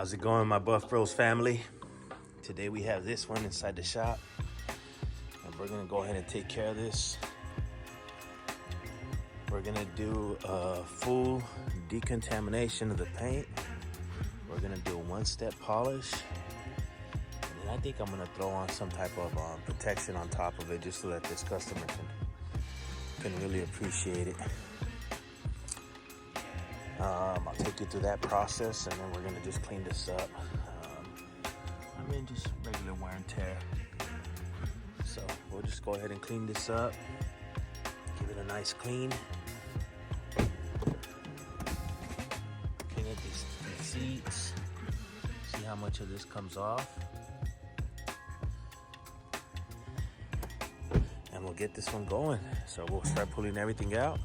How's it going, my Buff Bros family? Today we have this one inside the shop, and we're gonna go ahead and take care of this. We're gonna do a full decontamination of the paint. We're gonna do a one-step polish, and then I think I'm gonna throw on some type of protection on top of it, just so that this customer can really appreciate it. I'll take you through that process, and then we're gonna just clean this up. Just regular wear and tear. So we'll just go ahead and clean this up, give it a nice clean. Clean up these seats, see how much of this comes off. And we'll get this one going. So we'll start pulling everything out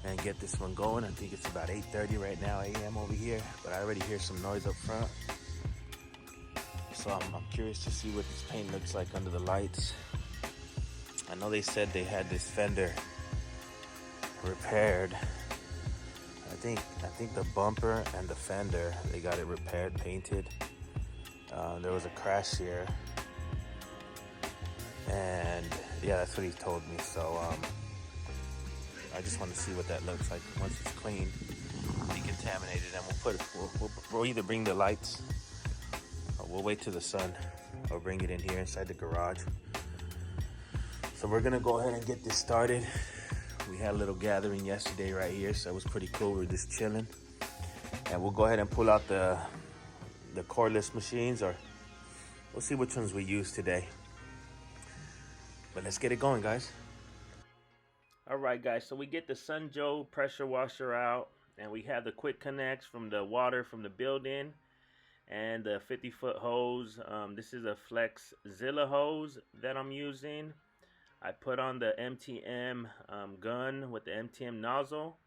and get this one going. I think it's about 8:30 right now a.m. over here, but I already hear some noise up front. So I'm curious to see what this paint looks like under the lights. I know they said they had this fender repaired. I think the bumper and the fender, they got it repaired, painted. There was a crash here, and yeah, that's what he told me. So I just want to see what that looks like once it's clean, decontaminated, and we'll either bring the lights. We'll wait till the sun or bring it in here inside the garage. So we're gonna go ahead and get this started. We had a little gathering yesterday right here, so it was pretty cool. We're just chilling. And we'll go ahead and pull out the cordless machines, or we'll see which ones we use today. But let's get it going, guys. All right, guys, so we get the Sun Joe pressure washer out, and we have the quick connects from the water from the building, and the 50-foot hose. This is a Flex Zilla hose that I'm using. I put on the MTM gun with the MTM nozzle.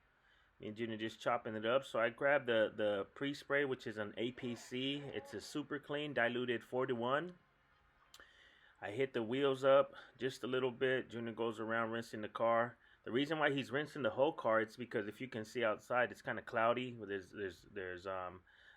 Me and Junior just chopping it up. So I grabbed the pre-spray, which is an APC. It's a super clean, diluted 4-to-1. I hit the wheels up just a little bit. Junior goes around rinsing the car. The reason why he's rinsing the whole car, it's because if you can see outside, it's kind of cloudy. There's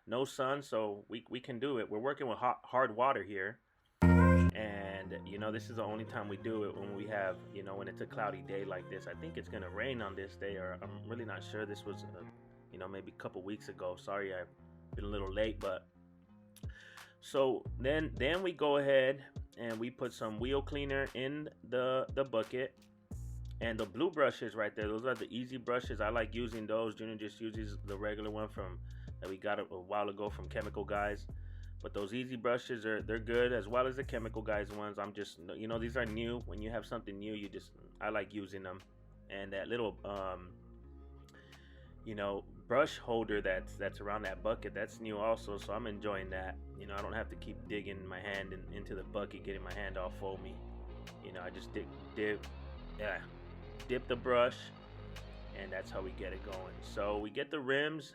no sun, so we can do it. We're working with hard water here, and you know, this is the only time we do it, when we have, you know, when it's a cloudy day like this. I think it's gonna rain on this day, or I'm really not sure. This was you know, maybe a couple weeks ago. Sorry, I've been a little late. But so then we go ahead and we put some wheel cleaner in the bucket. And the blue brushes right there, those are the easy brushes. I like using those. Junior just uses the regular one that we got a while ago from Chemical Guys. But those easy brushes, they're good, as well as the Chemical Guys ones. I'm just, you know, these are new. When you have something new, I like using them. And that little you know, brush holder that's around that bucket, that's new also, so I'm enjoying that. You know, I don't have to keep digging my hand into the bucket, getting my hand all foamy. You know, I just dip the brush, and that's how we get it going. So we get the rims,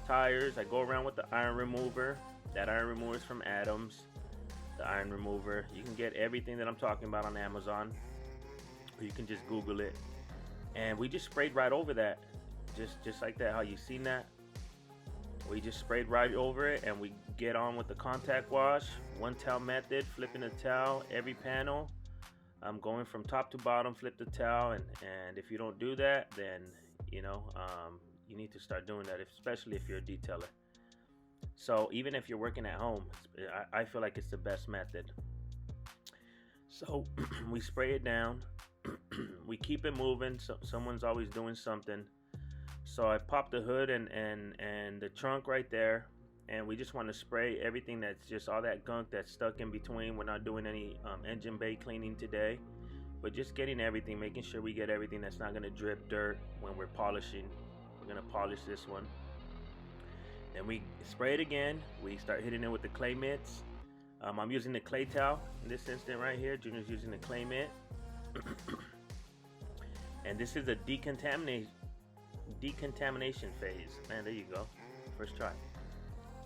tires. I go around with the iron remover. That iron remover is from Adams. The iron remover, you can get everything that I'm talking about on Amazon, or you can just Google it. And we just sprayed right over that, just like that. How you seen that? We just sprayed right over it, and we get on with the contact wash, one towel method, flipping the towel every panel. I'm going from top to bottom, flip the towel, and if you don't do that, then you know, you need to start doing that, especially if you're a detailer. So even if you're working at home, I feel like it's the best method. So we spray it down, we keep it moving. So someone's always doing something. So I pop the hood and the trunk right there. And we just want to spray everything that's just all that gunk that's stuck in between. We're not doing any engine bay cleaning today, but just getting everything, making sure we get everything that's not going to drip dirt when we're polishing. We're going to polish this one. Then we spray it again. We start hitting it with the clay mitts. I'm using the clay towel in this instant right here. Junior's using the clay mitt. And this is a decontamination phase. Man, there you go. First try.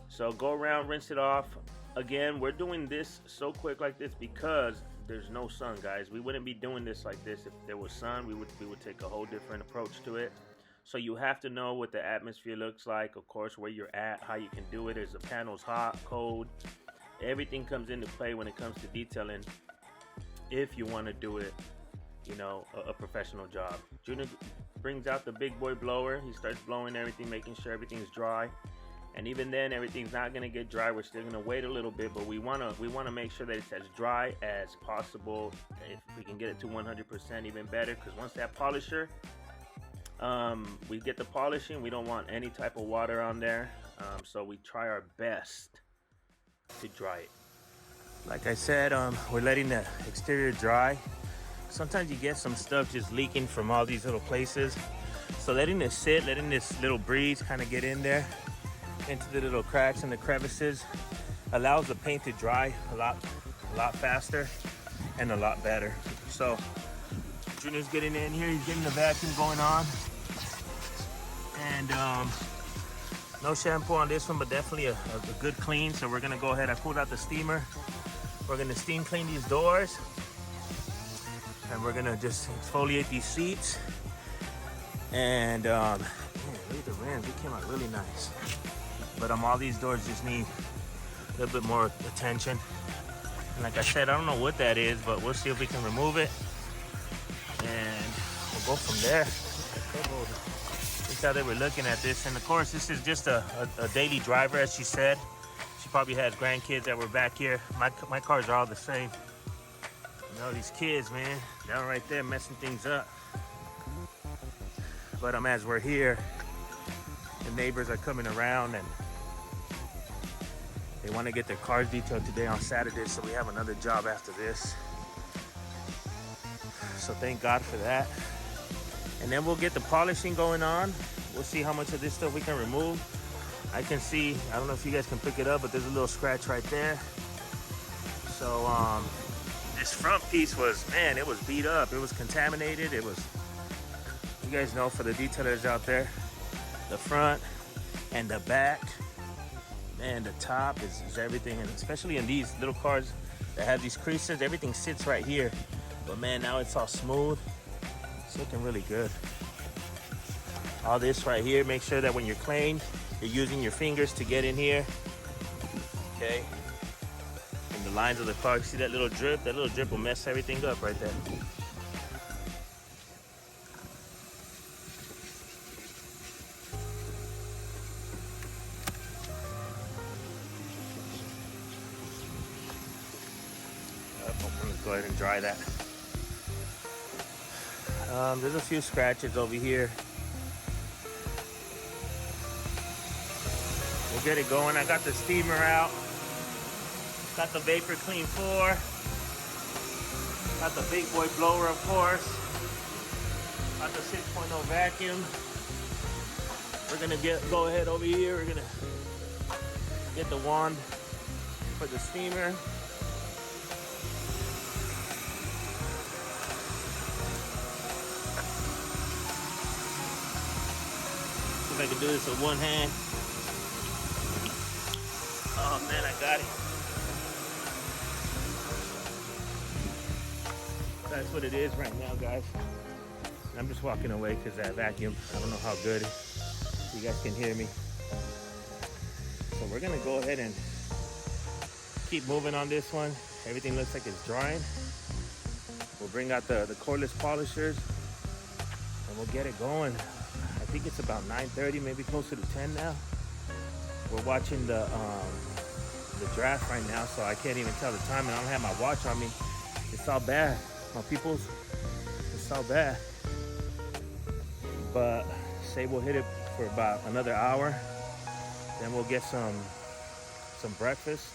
So go around, rinse it off. Again, we're doing this so quick like this because there's no sun, guys. We wouldn't be doing this like this if there was sun. We would take a whole different approach to it. So you have to know what the atmosphere looks like, of course, where you're at, how you can do it. Is the panels hot, cold? Everything comes into play when it comes to detailing if you want to do it, you know, a professional job. Junior brings out the big boy blower. He starts blowing everything, making sure everything's dry. And even then, everything's not going to get dry. We're still going to wait a little bit, but we want to make sure that it's as dry as possible. If we can get it to 100%, even better, because once that polisher, we get the polishing, we don't want any type of water on there. So we try our best to dry it. Like I said, we're letting the exterior dry. Sometimes you get some stuff just leaking from all these little places. So letting it sit, letting this little breeze kind of get in there into the little cracks and the crevices allows the paint to dry a lot faster and a lot better. So Junior's getting in here, he's getting the vacuum going on. And no shampoo on this one, but definitely a good clean. So we're gonna go ahead, I pulled out the steamer. We're gonna steam clean these doors. And we're gonna just exfoliate these seats. And man, look at the rims, it came out really nice. But all these doors just need a little bit more attention. And like I said, I don't know what that is, but we'll see if we can remove it. And we'll go from there. That's how they were looking at this. And of course, this is just a daily driver, as she said. She probably had grandkids that were back here. My cars are all the same. You know, these kids, man, down right there messing things up. But as we're here, the neighbors are coming around and they want to get their cars detailed today on Saturday, so we have another job after this. So thank God for that. And then we'll get the polishing going on. We'll see how much of this stuff we can remove. I can see, I don't know if you guys can pick it up, but there's a little scratch right there. So this front piece was, man, it was beat up. It was contaminated. It was, you guys know, for the detailers out there, the front and the back, man, the top is everything. And especially in these little cars that have these creases, everything sits right here. But man, now it's all smooth. It's looking really good. All this right here, make sure that when you're cleaning, you're using your fingers to get in here. Okay. And the lines of the car, see that little drip? That little drip will mess everything up right there. Let's go ahead and dry that. There's a few scratches over here. We'll get it going. I got the steamer out. Got the Vapor Clean 4. Got the big boy blower, of course. Got the 6.0 vacuum. We're gonna go ahead over here. We're gonna get the wand for the steamer. See if I can do this with one hand. Oh man, I got it. That's what it is right now, guys. I'm just walking away because that vacuum, I don't know how good you guys can hear me. So we're gonna go ahead and keep moving on this one. Everything looks like it's drying. We'll bring out the cordless polishers and we'll get it going. I think it's about 9:30, maybe closer to 10 now. We're watching the draft right now, so I can't even tell the time, and I don't have my watch on me. It's all bad, my peoples. It's all bad. But say we'll hit it for about another hour, then we'll get some breakfast,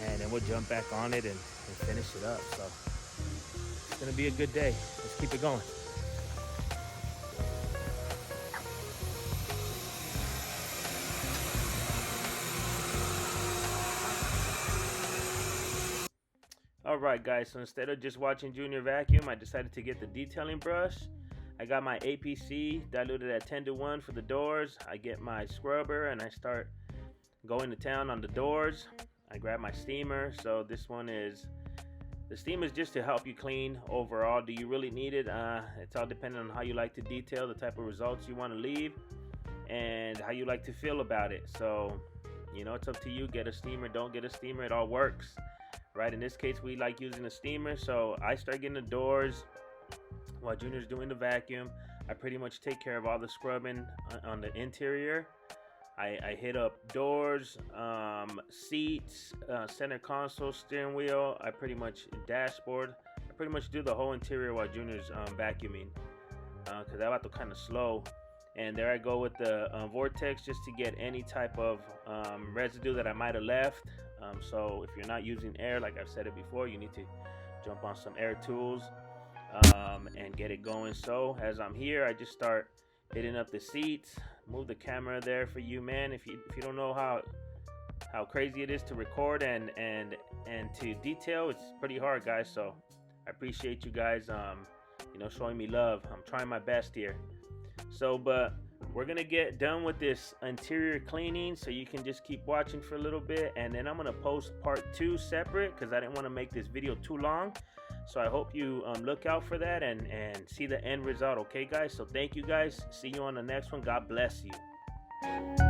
and then we'll jump back on it and finish it up. So it's gonna be a good day. Let's keep it going. Alright guys, so instead of just watching Junior vacuum, I decided to get the detailing brush. I got my APC diluted at 10:1 for the doors. I get my scrubber and I start going to town on the doors. I grab my steamer. So this one is The steamer is just to help you clean overall. Do you really need it? It's all dependent on how you like to detail, the type of results you want to leave, and how you like to feel about it. So, you know, it's up to you. Get a steamer, don't get a steamer, it all works, right? In this case, we like using a steamer, so I start getting the doors while Junior's doing the vacuum. I pretty much take care of all the scrubbing on the interior. I hit up doors, seats, center console, steering wheel. I pretty much dashboard. I pretty much do the whole interior while Junior's vacuuming, because I have to kind of slow. And there I go with the vortex just to get any type of residue that I might have left. So if you're not using air, like I've said it before, you need to jump on some air tools and get it going. So as I'm here, I just start hitting up the seats. Move the camera there for you, man. If you don't know how crazy it is to record and to detail, it's pretty hard, guys. So I appreciate you guys you know, showing me love. I'm trying my best here. So but we're gonna get done with this interior cleaning, so you can just keep watching for a little bit, and then I'm gonna post part 2 separate because I didn't want to make this video too long. So I hope you look out for that and see the end result. Okay, guys? So thank you, guys. See you on the next one. God bless you.